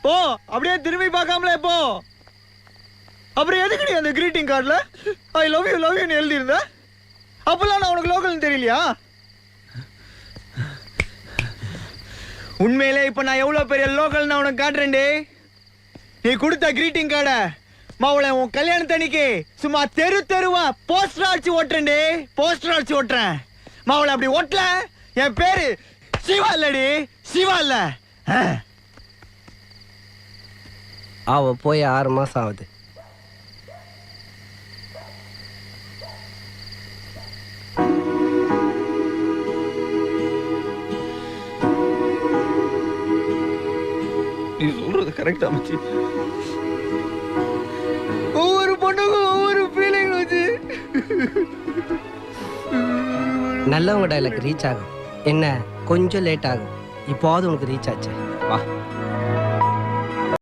போ, அப்படியே திரும்பி பார்க்காமலே போ. அப்புறம் எதுக்கு நீ அந்த கிரீட்டிங் கார்டுல ஐ லவ் யூன்னு எழுதியிருந்த? அப்பெல்லாம் நான் உனக்கு லோக்கல்னு தெரியலையா? உண்மையிலே இப்ப நான் எவ்வளவு பெரிய லோக்கல் நான் உனக்கு காட்டுறேன்டே. நீ கொடுத்த கிரீட்டிங் கார்டை மாவுளை உன் கல்யாணத்தன்னைக்கு சும்மா தெருவா போஸ்டர் அடிச்சு ஓட்டுறேன்டே. போஸ்டர் அடிச்சு ஓட்டுறேன் மாவுளை. அப்படி ஓட்டல என் பேரு சிவா இல்லடி, சிவா இல்ல. அவ போய் 6 மாசம் ஆகுது. நீ சொல்றது கரெக்டா மச்சி. ஒவ்வொரு பொண்ணுக்கும் ஒவ்வொரு ஃபீலிங் வச்சு. நல்லவங்க டைலாக் ரீச் ஆகும். என்ன கொஞ்சம் லேட் ஆகும். இப்போது உனக்கு ரீச் ஆச்சு. வா.